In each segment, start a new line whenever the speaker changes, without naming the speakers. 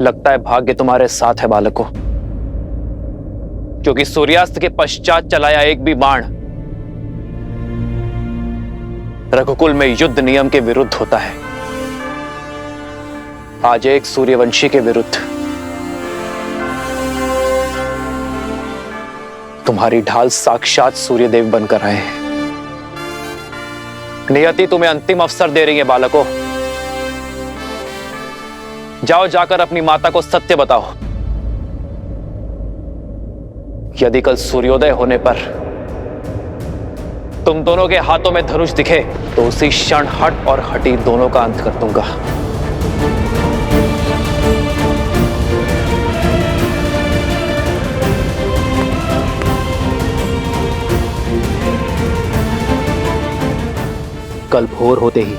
लगता है भाग्य तुम्हारे साथ है बालकों, क्योंकि सूर्यास्त के पश्चात चलाया एक भी बाण रघुकुल में युद्ध नियम के विरुद्ध होता है। आज एक सूर्यवंशी के विरुद्ध तुम्हारी ढाल साक्षात सूर्यदेव बनकर आए हैं। नियति तुम्हें अंतिम अवसर दे रही है बालकों। जाओ, जाकर अपनी माता को सत्य बताओ। यदि कल सूर्योदय होने पर तुम दोनों के हाथों में धनुष दिखे तो उसी क्षण हट और हटी दोनों का अंत कर दूंगा। कल भोर होते ही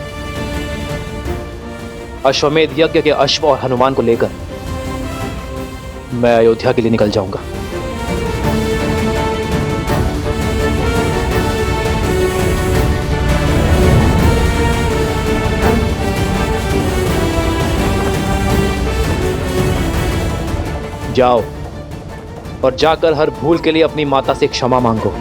अश्वमेध यज्ञ के अश्व और हनुमान को लेकर मैं अयोध्या के लिए निकल जाऊंगा। जाओ और जाकर हर भूल के लिए अपनी माता से क्षमा मांगो।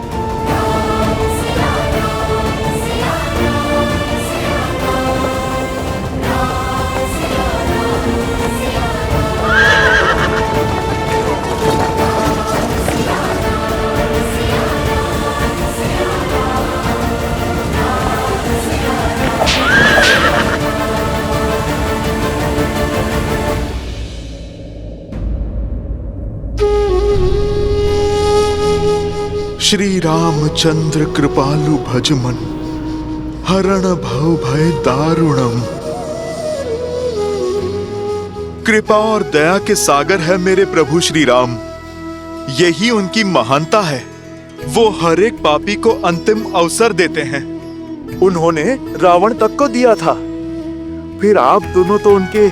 श्री रामचंद्र कृपालु भजमन हरण भव भय दारुणम। कृपा और दया के सागर है मेरे प्रभु श्री राम। यही उनकी महानता है। वो हर एक पापी को अंतिम अवसर देते हैं।
उन्होंने रावण तक को दिया था, फिर आप दोनों तो उनके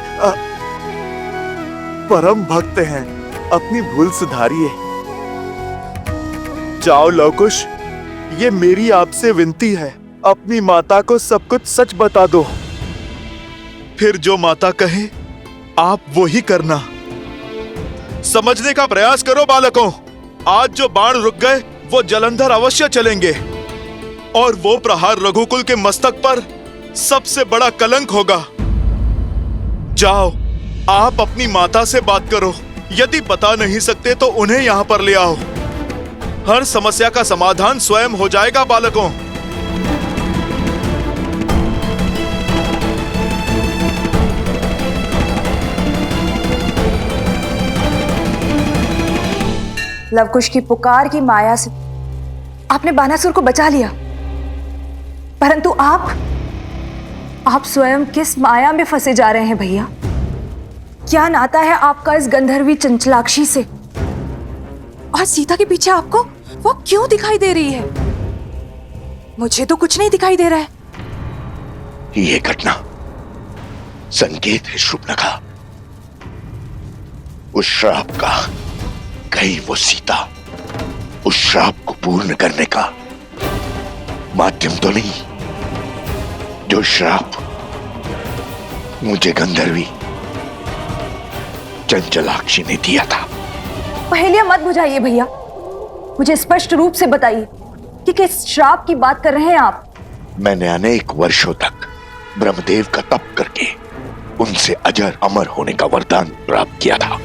परम भक्त हैं। अपनी भूल सुधारिए। जाओ लवकुश, ये मेरी आपसे विनती है, अपनी माता को सब कुछ सच बता दो।
फिर जो माता कहे आप वो ही करना। समझने का प्रयास करो बालकों। आज जो बाण रुक गए वो जलंधर अवश्य चलेंगे और वो प्रहार रघुकुल के मस्तक पर सबसे बड़ा कलंक होगा। जाओ, आप अपनी माता से बात करो। यदि बता नहीं सकते तो उन्हें यहां पर ले आओ। हर समस्या का समाधान स्वयं हो जाएगा बालकों।
लवकुश की पुकार की माया से आपने बानासुर को बचा लिया, परंतु आप स्वयं किस माया में फंसे जा रहे हैं भैया? क्या नाता है आपका इस गंधर्वी चंचलाक्षी से? और सीता के पीछे आपको वो क्यों दिखाई दे रही है? मुझे तो कुछ नहीं दिखाई दे रहा है।
ये घटना संकेत है शुभनखा, उस श्राप का। कहीं वो सीता उस श्राप को पूर्ण करने का माध्यम तो नहीं, जो श्राप मुझे गंधर्वी चंचलाक्षी ने दिया था।
पहेलियां मत बुझाइए भैया, मुझे स्पष्ट रूप से बताइए कि किस श्राप की बात कर रहे हैं आप?
मैंने अनेक वर्षों तक ब्रह्मदेव का तप करके उनसे अजर अमर होने का वरदान प्राप्त किया था।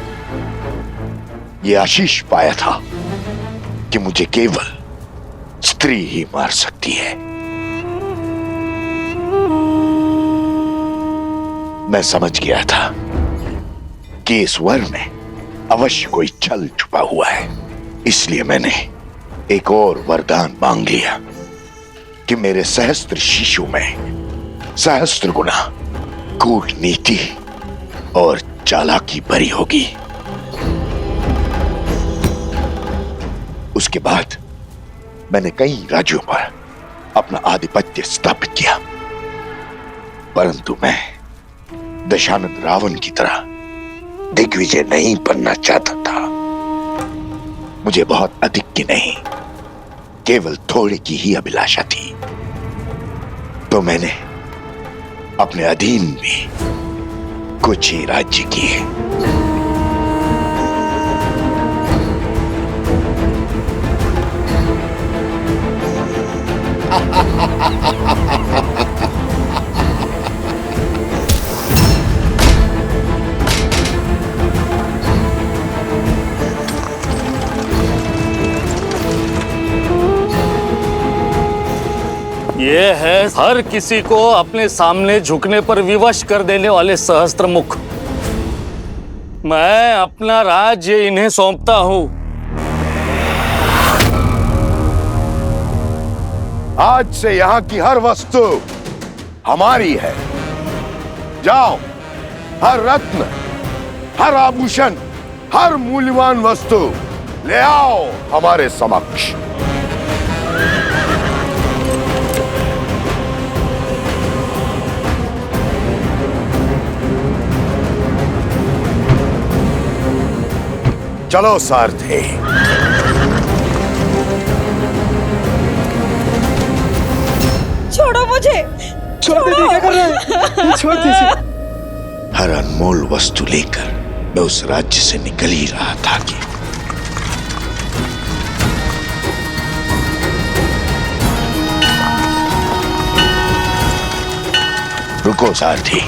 ये आशीष पाया था कि मुझे केवल स्त्री ही मार सकती है। मैं समझ गया था कि इस वर में अवश्य कोई छल छुपा हुआ है, इसलिए मैंने एक और वरदान मांग लिया। कि मेरे सहस्त्र शिशु में सहस्त्र गुना कूटनीति और चालाकी भरी होगी। उसके बाद मैंने कई राज्यों पर अपना आधिपत्य स्थापित किया, परंतु मैं दशानंद रावण की तरह दिग्विजय नहीं बनना चाहता था। मुझे बहुत अधिक की नहीं, केवल थोड़े की ही अभिलाषा थी। तो मैंने अपने अधीन में कुछ ही राज्य किए।
ये है हर किसी को अपने सामने झुकने पर विवश कर देने वाले सहस्त्र मुख। मैं अपना राज्य इन्हें सौंपता हूं।
आज से यहाँ की हर वस्तु हमारी है। जाओ, हर रत्न, हर आभूषण, हर मूल्यवान वस्तु ले आओ हमारे समक्ष। चलो सारथी।
छोड़ो मुझे,
छोड़ दीजिए, क्या कर रहे हैं? छोड़ दीजिए।
हर अनमोल वस्तु लेकर मैं उस राज्य से निकल ही रहा था कि रुको सारथी।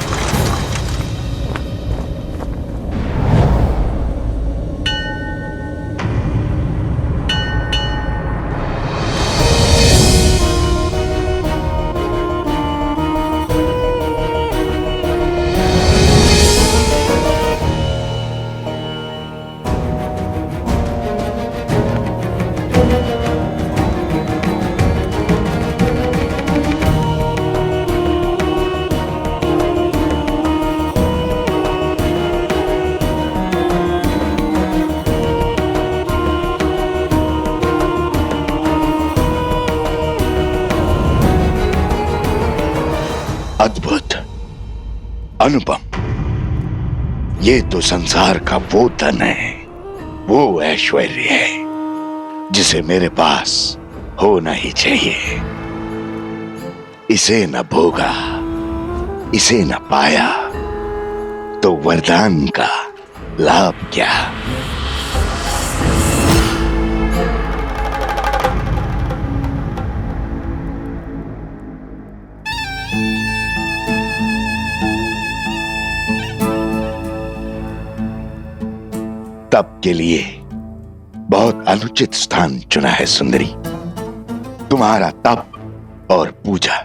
अद्भुत, अनुपम, ये तो संसार का वो धन है, वो ऐश्वर्य है जिसे मेरे पास होना ही चाहिए। इसे न भोगा, इसे न पाया तो वरदान का लाभ क्या। तप के लिए बहुत अनुचित स्थान चुना है सुंदरी। तुम्हारा तप और पूजा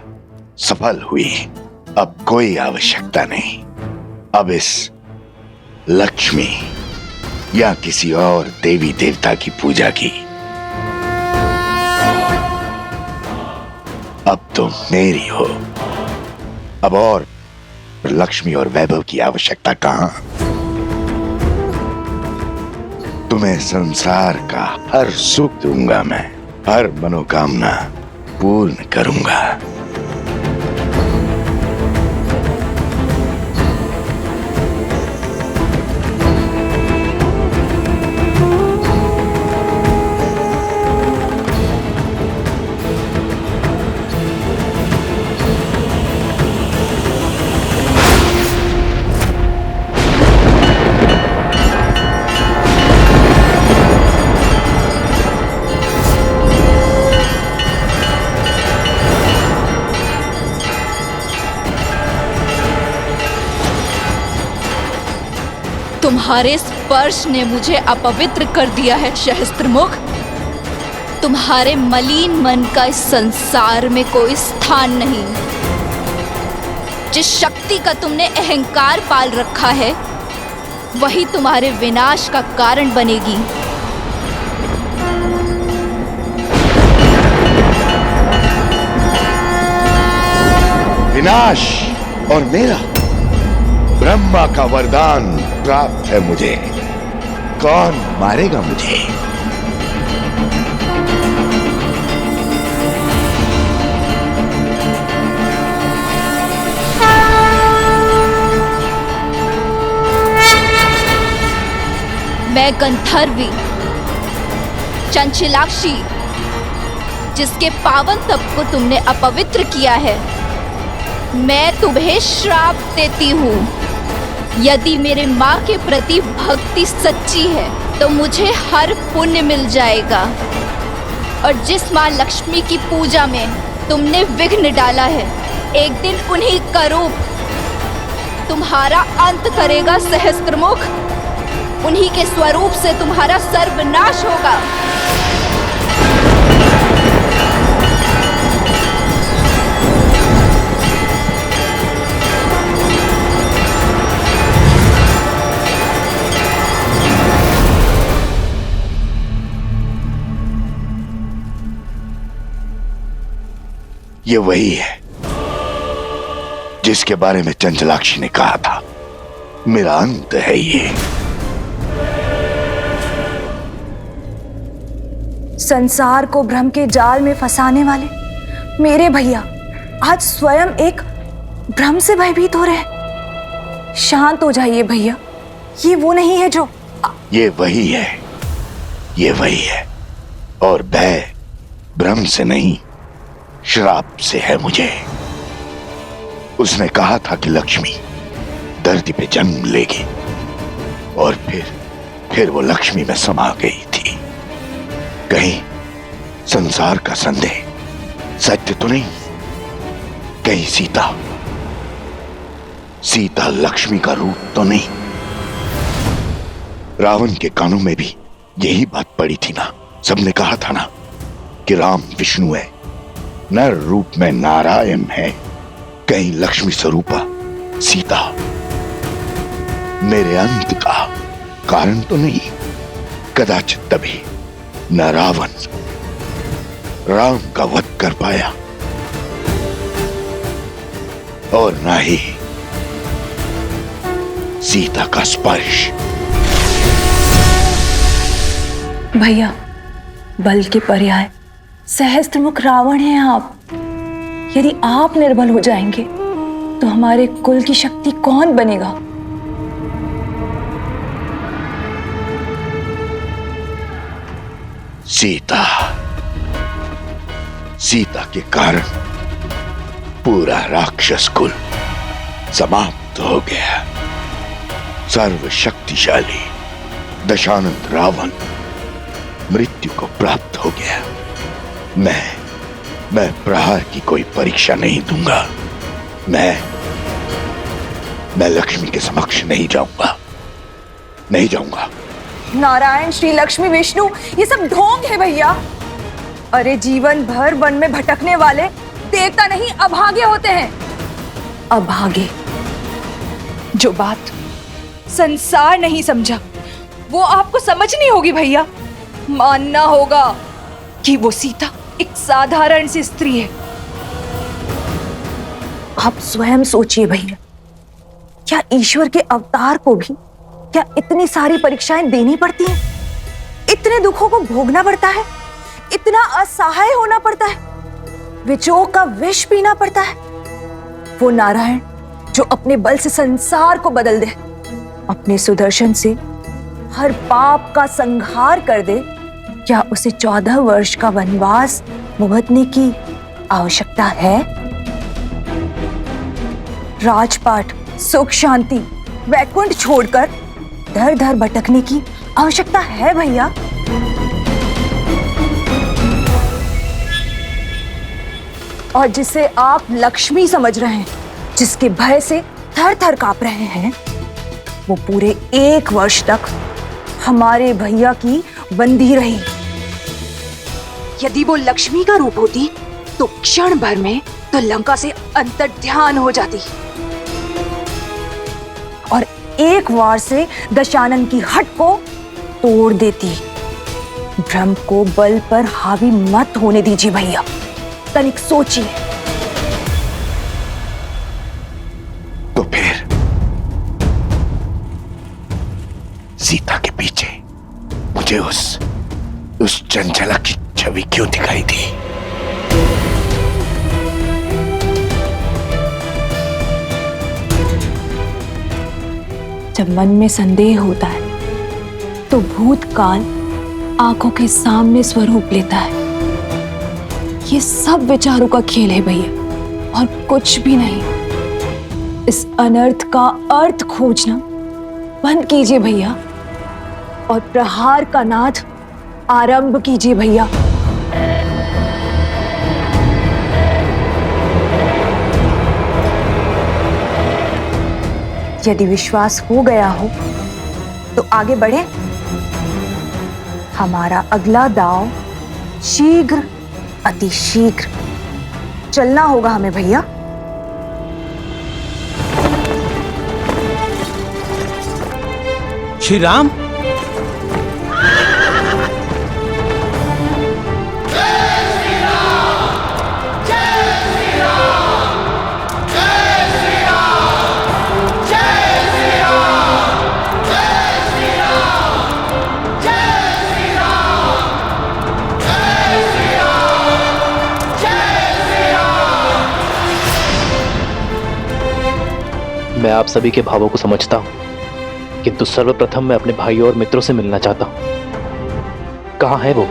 सफल हुई। अब कोई आवश्यकता नहीं अब इस लक्ष्मी या किसी और देवी देवता की पूजा की। अब तुम मेरी हो। अब और लक्ष्मी और वैभव की आवश्यकता कहां। तुम्हें संसार का हर सुख दूंगा मैं, हर मनोकामना पूर्ण करूंगा।
तुम्हारे स्पर्श ने मुझे अपवित्र कर दिया है सहस्त्रमुख। तुम्हारे मलिन मन का इस संसार में कोई स्थान नहीं। जिस शक्ति का तुमने अहंकार पाल रखा है वही तुम्हारे विनाश का कारण बनेगी।
विनाश और मेरा ब्रह्मा का वरदान प्राप्त है मुझे। कौन मारेगा मुझे?
मैं गंधर्वी चंचलाक्षी, जिसके पावन तप को तुमने अपवित्र किया है, मैं तुम्हें श्राप देती हूँ। यदि मेरे माँ के प्रति भक्ति सच्ची है तो मुझे हर पुण्य मिल जाएगा, और जिस माँ लक्ष्मी की पूजा में तुमने विघ्न डाला है, एक दिन उन्हीं का रूप तुम्हारा अंत करेगा सहस्त्रमुख। उन्हीं के स्वरूप से तुम्हारा सर्वनाश होगा।
ये वही है जिसके बारे में चंचलाक्षी ने कहा था, मेरा अंत है ये।
संसार को भ्रम के जाल में फंसाने वाले मेरे भैया आज स्वयं एक भ्रम से भयभीत हो रहे हैं। शांत हो जाइए भैया, ये वो नहीं है जो।
ये वही है, ये वही है, और भय भ्रम से नहीं श्राप से है मुझे। उसने कहा था कि लक्ष्मी धरती पे जन्म लेगी, और फिर वो लक्ष्मी में समा गई थी। कहीं संसार का संदेह सत्य तो नहीं? कहीं सीता लक्ष्मी का रूप तो नहीं? रावण के कानों में भी यही बात पड़ी थी ना। सबने कहा था ना कि राम विष्णु है, नर रूप में नारायण है। कहीं लक्ष्मी स्वरूपा सीता मेरे अंत का कारण तो नहीं? कदाचित तभी न रावण राम का वध कर पाया, और न ही सीता का स्पर्श।
भैया, बल के पर्याय सहस्त्रमुख रावण हैं आप। यदि आप निर्बल हो जाएंगे तो हमारे कुल की शक्ति कौन बनेगा?
सीता के कारण पूरा राक्षस कुल समाप्त हो गया। सर्वशक्तिशाली दशानंद रावण मृत्यु को प्राप्त हो गया। मैं प्रहार की कोई परीक्षा नहीं दूंगा। मैं लक्ष्मी के समक्ष नहीं जाऊंगा।
नारायण, श्री लक्ष्मी, विष्णु, ये सब ढोंग है भैया। अरे जीवन भर वन में भटकने वाले देवता नहीं अभागे होते हैं। अभागे। जो बात संसार नहीं समझा वो आपको समझनी होगी भैया। मानना होगा कि वो सीता एक साधारण सी स्त्री है। आप स्वयं सोचिए भैया, क्या ईश्वर के अवतार को भी क्या इतनी सारी परीक्षाएं देनी पड़ती हैं? इतने दुखों को भोगना पड़ता है? इतना असहाय होना पड़ता है? विजोग का विष पीना पड़ता है? वो नारायण जो अपने बल से संसार को बदल दे, अपने सुदर्शन से हर पाप का संहार कर दे, क्या उसे 14 वर्ष का वनवास भुगतने की आवश्यकता है? राजपाट, सुख शांति, वैकुंठ छोड़कर दर दर भटकने की आवश्यकता है भैया? और जिसे आप लक्ष्मी समझ रहे हैं, जिसके भय से थर थर कांप रहे हैं, वो पूरे 1 वर्ष तक हमारे भैया की बंदी रही। यदि वो लक्ष्मी का रूप होती तो क्षण भर में तो लंका से अंतर्ध्यान हो जाती और 1 वार से दशानन की हट को तोड़ देती। भ्रम को बल पर हावी मत होने दीजिए भैया, तनिक सोचिए।
मुझे उस चंचला की छवि क्यों दिखाई दी?
जब मन में संदेह होता है तो भूतकाल आंखों के सामने स्वरूप लेता है। ये सब विचारों का खेल है भैया, और कुछ भी नहीं। इस अनर्थ का अर्थ खोजना बंद कीजिए भैया, और प्रहार का नाद आरंभ कीजिए भैया। यदि विश्वास हो गया हो तो आगे बढ़े। हमारा अगला दांव शीघ्र, अति शीघ्र चलना होगा हमें भैया।
श्री राम,
मैं आप सभी के भावों को समझता हूं, किंतु सर्वप्रथम मैं अपने भाइयों और मित्रों से मिलना चाहता हूं। कहां है वो?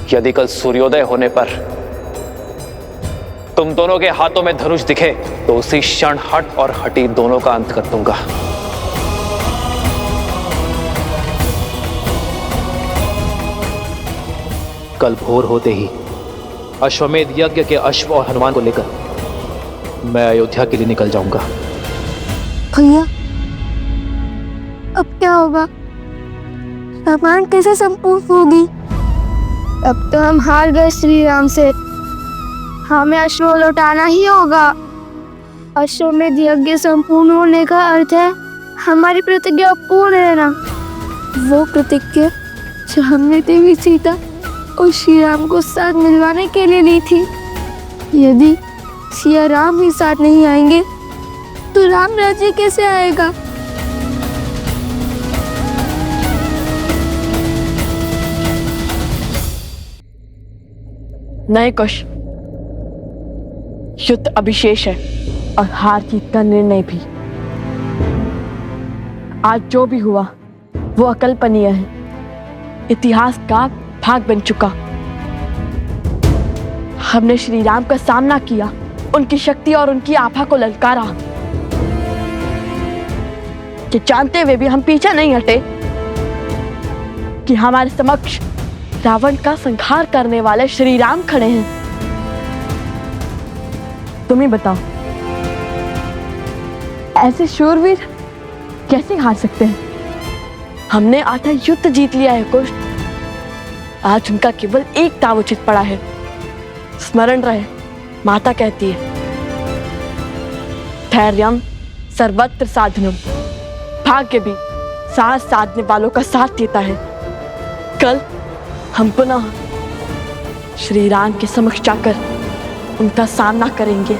यदि कल सूर्योदय होने पर तुम दोनों के हाथों में धनुष दिखे तो उसी क्षण हट और हटी दोनों का अंत कर दूंगा। कल भोर होते ही अश्वमेध यज्ञ के अश्व और हनुमान को लेकर मैं अयोध्या के लिए निकल जाऊंगा।
भैया, अब क्या होगा? रामायण कैसे संपूर्ण होगी? अब तो हम हार गए श्री राम से। हमें अश्व लौटाना ही होगा। अश्वमेध यज्ञ संपूर्ण होने का अर्थ है हमारी प्रतिज्ञा पूर्ण रहना। वो प्रतिज्ञा जो हमने देवी सीता और श्री राम को साथ मिलवाने के लिए ली थी। यदि सिया राम ही साथ नहीं आएंगे तो राम राज्य कैसे आएगा?
नए कुश, युद्ध अभिशेष है और हार जीत का निर्णय भी। आज जो भी हुआ वो अकल्पनीय है, इतिहास का भाग बन चुका। हमने श्री राम का सामना किया, उनकी शक्ति और उनकी आभा को ललकारा। कि जानते हुए भी हम पीछे नहीं हटे कि हमारे समक्ष रावण का संहार करने वाले श्री राम खड़े हैं। तुम ही बताओ, ऐसे शूरवीर कैसे हार सकते हैं? हमने आधा युद्ध जीत लिया है कुश। आज उनका केवल एक दांव उचित पड़ा है। स्मरण रहे, माता कहती है, धैर्यम सर्वत्र साधनम। भाग्य भी साथ साधने वालों का साथ देता है। कल हम पुनः श्री राम के समक्ष जाकर उनका सामना करेंगे।